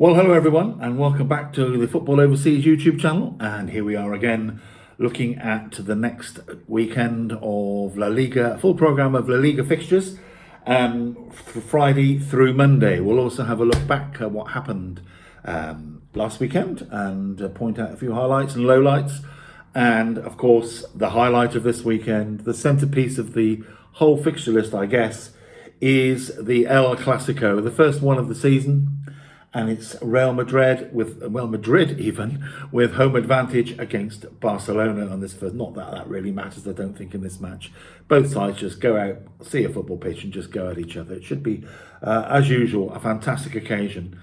Well, hello everyone, and welcome back to the Football Overseas YouTube channel. And here we are again, looking at the next weekend of La Liga, a full program of La Liga fixtures, Friday through Monday. We'll also have a look back at what happened last weekend and point out a few highlights and lowlights. And of course, the highlight of this weekend, the centerpiece of the whole fixture list, I guess, is the El Clasico, the first one of the season. And it's Real Madrid with home advantage against Barcelona on this first. Not that really matters, I don't think, in this match. Both sides just go out, see a football pitch, and just go at each other. It should be, as usual, a fantastic occasion.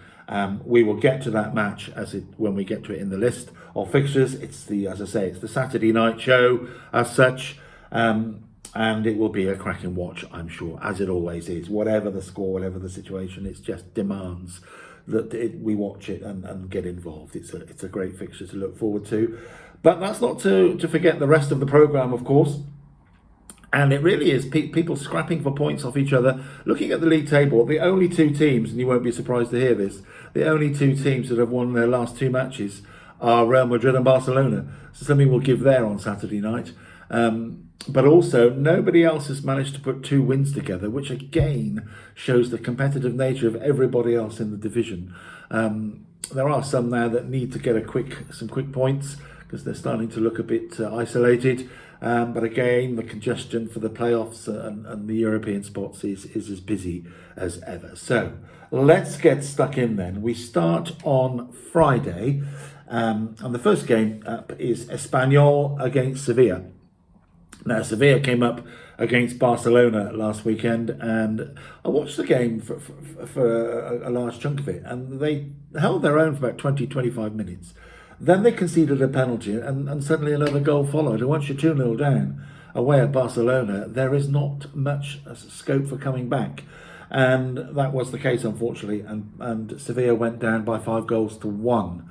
We will get to that match when we get to it in the list of fixtures. It's it's the Saturday night show as such. And it will be a cracking watch, I'm sure, as it always is. Whatever the score, whatever the situation, it just demands that we watch it and get involved. It's a great fixture to look forward to. But that's not to forget the rest of the programme, of course. And it really is people scrapping for points off each other. Looking at the league table, the only two teams, and you won't be surprised to hear this, the only two teams that have won their last two matches are Real Madrid and Barcelona. So something we'll give there on Saturday night. But also, nobody else has managed to put two wins together, which again shows the competitive nature of everybody else in the division. There are some now that need to get some quick points because they're starting to look a bit isolated. But again, the congestion for the playoffs and the European spots is as busy as ever. So let's get stuck in then. We start on Friday, and the first game up is Espanyol against Sevilla. Now, Sevilla came up against Barcelona last weekend, and I watched the game for a large chunk of it, and they held their own for about 20-25 minutes. Then they conceded a penalty, and suddenly another goal followed. And once you're 2-0 down away at Barcelona, there is not much scope for coming back. And that was the case, unfortunately, and Sevilla went down by 5-1.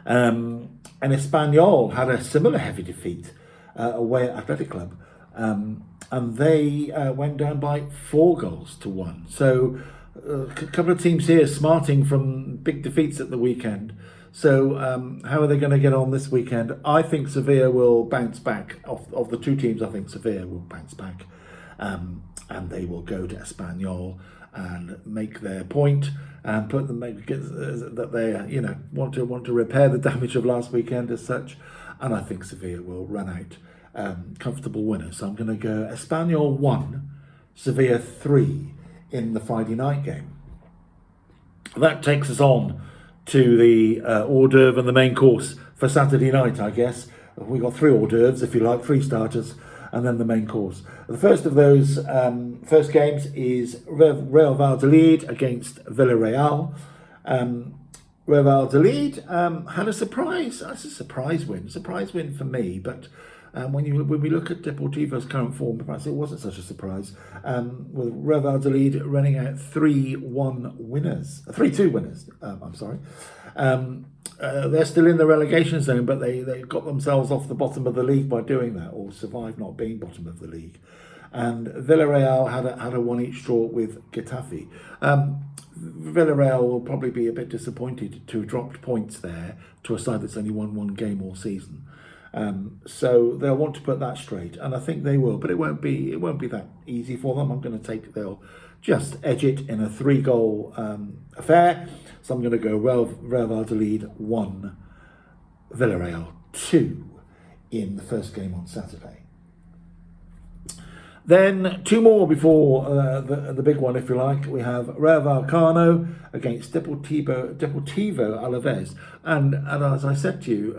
And Espanyol had a similar heavy defeat away at Athletic Club, and they went down by 4-1. So a couple of teams here smarting from big defeats at the weekend. So how are they going to get on this weekend? I think Sevilla will bounce back. Of the two teams, I think Sevilla will bounce back, and they will go to Espanyol and make their point and put them that they want to repair the damage of last weekend as such. And I think Sevilla will run out comfortable winners. So I'm going to go Espanyol 1, Sevilla 3 in the Friday night game. That takes us on to the hors d'oeuvre and the main course for Saturday night, I guess. We've got 3 hors d'oeuvres, if you like, 3 starters, and then the main course. The first of those first games is Real Valladolid against Villarreal. Real Valladolid had a surprise win for me, but when we look at Deportivo's current form, perhaps it wasn't such a surprise. With Real Valladolid running out 3-2 winners. They're still in the relegation zone, but they got themselves off the bottom of the league by doing that, or survived not being bottom of the league. And Villarreal had a one each draw with Getafe. Villarreal will probably be a bit disappointed to have dropped points there to a side that's only won one game all season. So they'll want to put that straight, and I think they will, but it won't be that easy for them. They'll just edge it in a 3-goal affair. So I'm going to go Real Valladolid 1, Villarreal 2 in the first game on Saturday. Then 2 more before the big one, if you like. We have Rayo Vallecano against Deportivo Alavés. And as I said to you,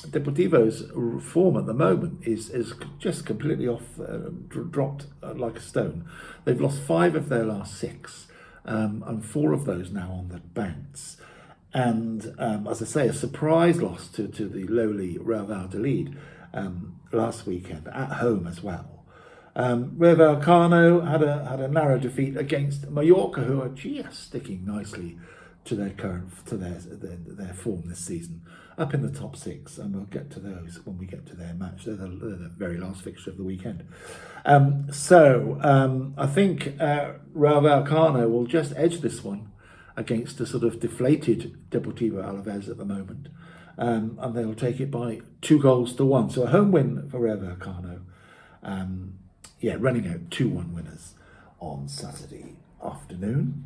Deportivo's form at the moment is just completely dropped like a stone. They've lost 5 of their last 6, and 4 of those now on the bounce. And as I say, a surprise loss to the lowly Real Valladolid last weekend at home as well. Rayo Vallecano had a narrow defeat against Mallorca, who are just sticking nicely to their form this season, up in the top 6, and we'll get to those when we get to their match. They're the very last fixture of the weekend. I think Rayo Vallecano will just edge this one against a sort of deflated Deportivo Alavés at the moment. And they'll take it by 2-1. So a home win for Rayo Vallecano. Running out 2-1 winners on Saturday afternoon.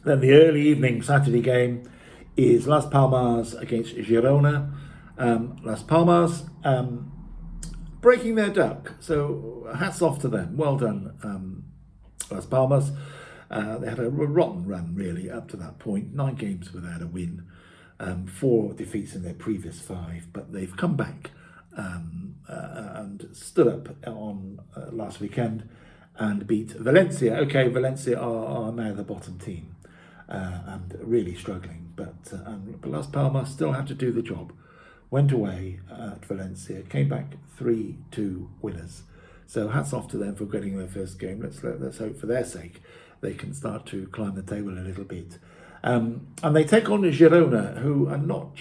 Then the early evening Saturday game is Las Palmas against Girona. Las Palmas breaking their duck, so hats off to them. Well done, Las Palmas. They had a rotten run really up to that point. 9 games without a win, 4 defeats in their previous 5, but they've come back and stood up on last weekend and beat Valencia. Okay, Valencia are now the bottom team and really struggling, but Las Palmas still had to do the job. Went away at Valencia, came back 3-2 winners. So hats off to them for getting their first game. Let's hope for their sake they can start to climb the table a little bit. And they take on Girona, who are not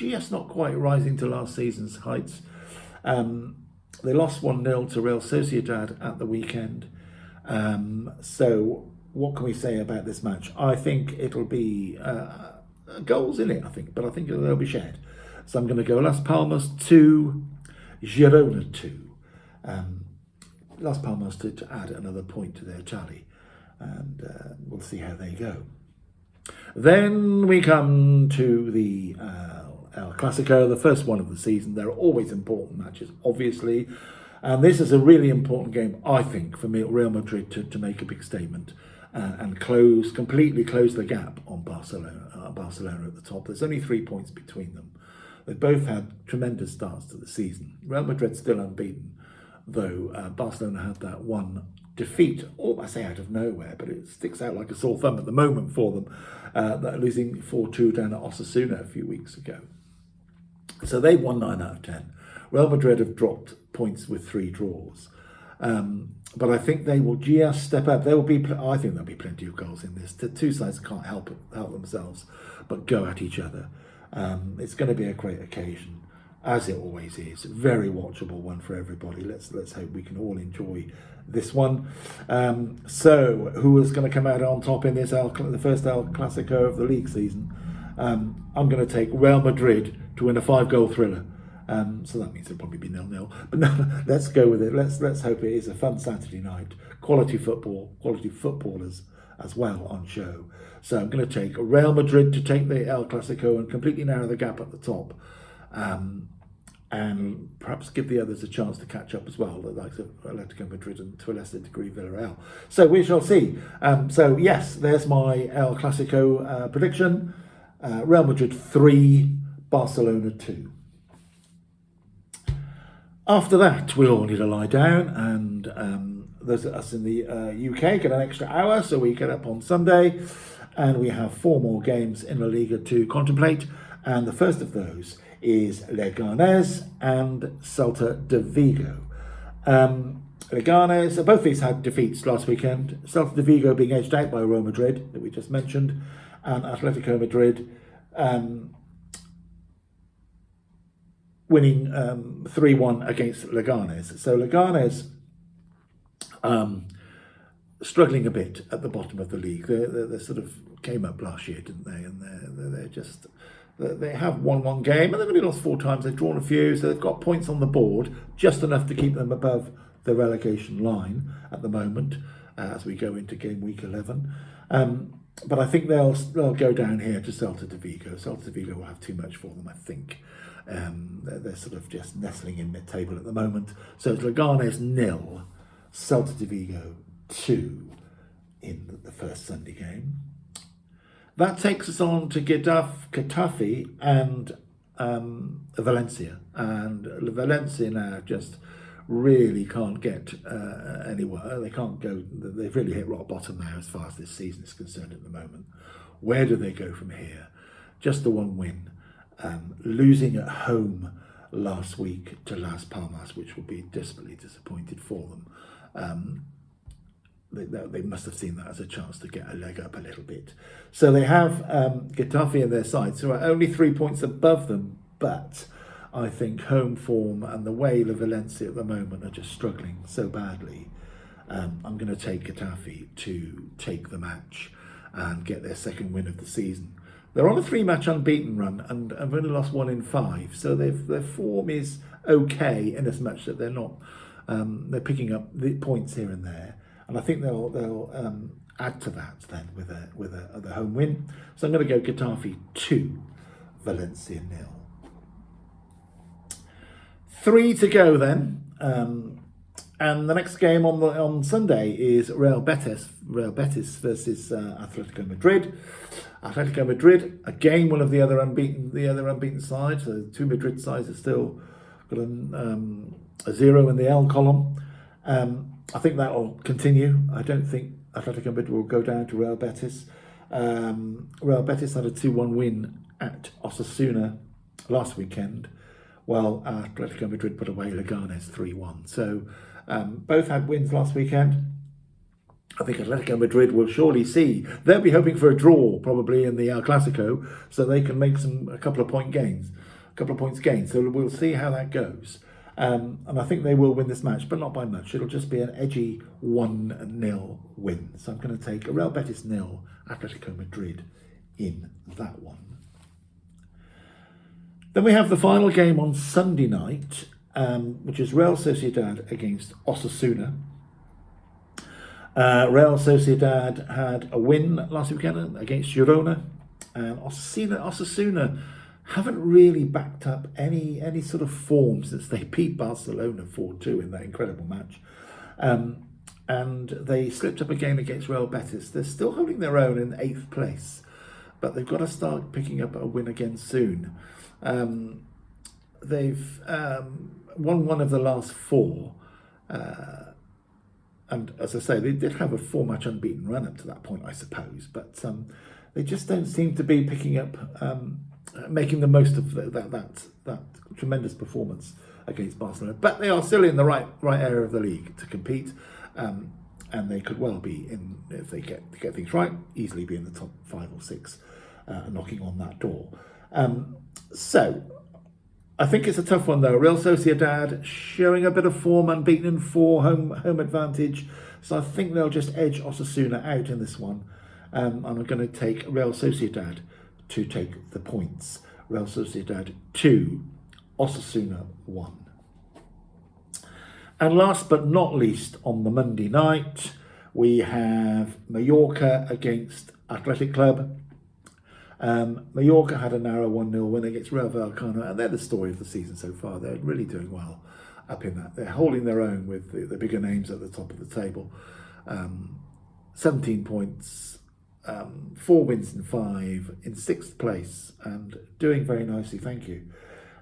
quite rising to last season's heights. They lost 1-0 to Real Sociedad at the weekend. So what can we say about this match? I think it'll be goals in it, but I think they'll be shared. So I'm going to go Las Palmas 2, Girona 2. Las Palmas to add another point to their tally. And we'll see how they go. Then we come to the El Clasico, the first one of the season. There are always important matches, obviously. And this is a really important game, I think, for Real Madrid to make a big statement and completely close the gap on Barcelona at the top. There's only 3 points between them. They've both had tremendous starts to the season. Real Madrid's still unbeaten, though Barcelona had that one defeat, I say out of nowhere, but it sticks out like a sore thumb at the moment for them, losing 4-2 down at Osasuna a few weeks ago. So they've won 9 out of 10. Real Madrid have dropped points with 3 draws. But I think they will just step up. I think there'll be plenty of goals in this. The two sides can't help themselves, but go at each other. It's going to be a great occasion, as it always is. Very watchable one for everybody. Let's hope we can all enjoy this one. So, who is going to come out on top in this the first El Clasico of the league season? I'm going to take Real Madrid to win a 5-goal thriller. So that means it'll probably be 0-0. But no, let's go with it. Let's hope it is a fun Saturday night. Quality football, quality footballers as well on show. So I'm going to take Real Madrid to take the El Clasico and completely narrow the gap at the top. And perhaps give the others a chance to catch up as well, the likes of Atletico Madrid and to a lesser degree Villarreal. So we shall see. So yes, there's my El Clasico prediction. Real Madrid 3, Barcelona 2. After that, we all need to lie down, and those of us in the UK get an extra hour, so we get up on Sunday, and we have 4 more games in La Liga to contemplate, and the first of those is Leganés and Celta de Vigo. Leganés, both these had defeats last weekend. Celta de Vigo being edged out by Real Madrid, that we just mentioned, and Atletico Madrid winning 3-1 against Leganés. So Leganés struggling a bit at the bottom of the league. They sort of came up last year, didn't they? And they're just... They have won 1 game and they've only lost 4 times. They've drawn a few, so they've got points on the board, just enough to keep them above the relegation line at the moment as we go into Gameweek 11. But I think they'll go down here to Celta de Vigo. Celta de Vigo will have too much for them, I think. They're sort of just nestling in mid-table at the moment. So it's Leganés 0, Celta de Vigo 2 in the first Sunday game. That takes us on to Getafe and Valencia. And Valencia now just really can't get anywhere. They can't go. They've really hit rock bottom now as far as this season is concerned at the moment. Where do they go from here? Just the 1 win. Losing at home last week to Las Palmas, which will be desperately disappointed for them. They must have seen that as a chance to get a leg up a little bit. So they have Getafe in their side, so are only 3 points above them, but I think home form and the way La Valencia at the moment are just struggling so badly. I'm going to take Getafe to take the match and get their second win of the season. They're on a 3-match unbeaten run and have only lost 1 in 5, so their form is okay in as much that they're not they're picking up the points here and there, and I think they'll add to that then with a home win. So I'm going to go Getafe 2, Valencia 0. 3 to go then, and the next game on Sunday is Real Betis versus Atletico Madrid. Atletico Madrid, again one of the other unbeaten sides. So 2 Madrid sides are still got a 0 in the L column. I think that will continue. I don't think Atletico Madrid will go down to Real Betis. Real Betis had a 2-1 win at Osasuna last weekend, while Atletico Madrid put away Leganes 3-1. So both had wins last weekend. I think Atletico Madrid will surely see. They'll be hoping for a draw probably in the El Clasico, so they can make a couple of points gained. So we'll see how that goes. And I think they will win this match, but not by much. It'll just be an edgy 1-0 win. So I'm going to take a Real Betis 0, Atletico Madrid in that one. Then we have the final game on Sunday night, which is Real Sociedad against Osasuna. Real Sociedad had a win last weekend against Girona, and Osasuna haven't really backed up any sort of form since they beat Barcelona 4-2 in that incredible match. And they slipped up again against Real Betis. They're still holding their own in 8th place, but they've got to start picking up a win again soon. They've won 1 of the last 4. And as I say, they did have a 4-match unbeaten run up to that point, I suppose. But they just don't seem to be picking up, making the most of that tremendous performance against Barcelona. But they are still in the right area of the league to compete, and they could well be in, if they get things right, easily be in the top 5 or 6, knocking on that door. So I think it's a tough one though. Real Sociedad showing a bit of form, unbeaten in 4, home advantage. So I think they'll just edge Osasuna out in this one. And I'm going to take Real Sociedad to take the points. Real Sociedad 2, Osasuna 1. And last but not least, on the Monday night, we have Mallorca against Athletic Club. Mallorca had a narrow 1-0 win against Rayo Vallecano, and they're the story of the season so far. They're really doing well up in that. They're holding their own with the bigger names at the top of the table. 17 points, 4 wins in 5, in 6th place, and doing very nicely, thank you.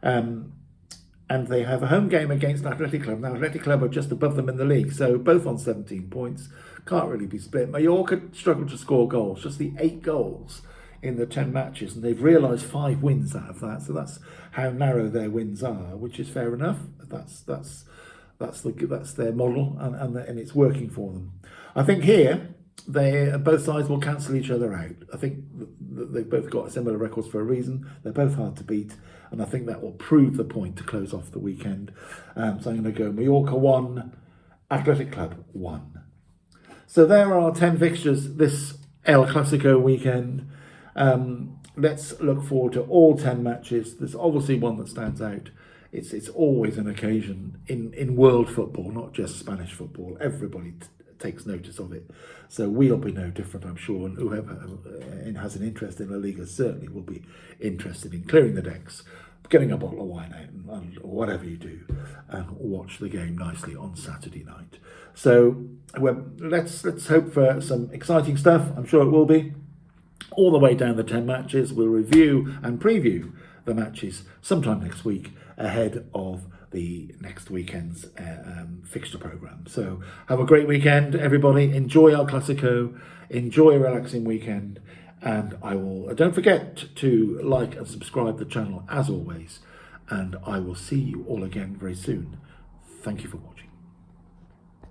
And they have a home game against Athletic Club. Now, Athletic Club are just above them in the league, so both on 17 points. Can't really be split. Mallorca struggled to score goals, just the 8 goals in the 10 matches, and they've realised 5 wins out of that. So that's how narrow their wins are, which is fair enough. That's their model, and it's working for them. I think here both sides will cancel each other out. I think they've both got similar records for a reason. They're both hard to beat, and I think that will prove the point to close off the weekend. So I'm going to go Mallorca 1, Athletic Club 1. So there are 10 fixtures this El Clasico weekend. Let's look forward to all 10 matches. There's obviously one that stands out. It's always an occasion in world football, not just Spanish football. Everybody takes notice of it. So we'll be no different, I'm sure. And whoever has an interest in La Liga certainly will be interested in clearing the decks, getting a bottle of wine out, and whatever you do, and watch the game nicely on Saturday night. So let's hope for some exciting stuff. I'm sure it will be. All the way down the 10 matches. We'll review and preview the matches sometime next week ahead of the next weekend's fixture programme. So have a great weekend, everybody. Enjoy El Clasico. Enjoy a relaxing weekend. And don't forget to like and subscribe the channel as always. And I will see you all again very soon. Thank you for watching.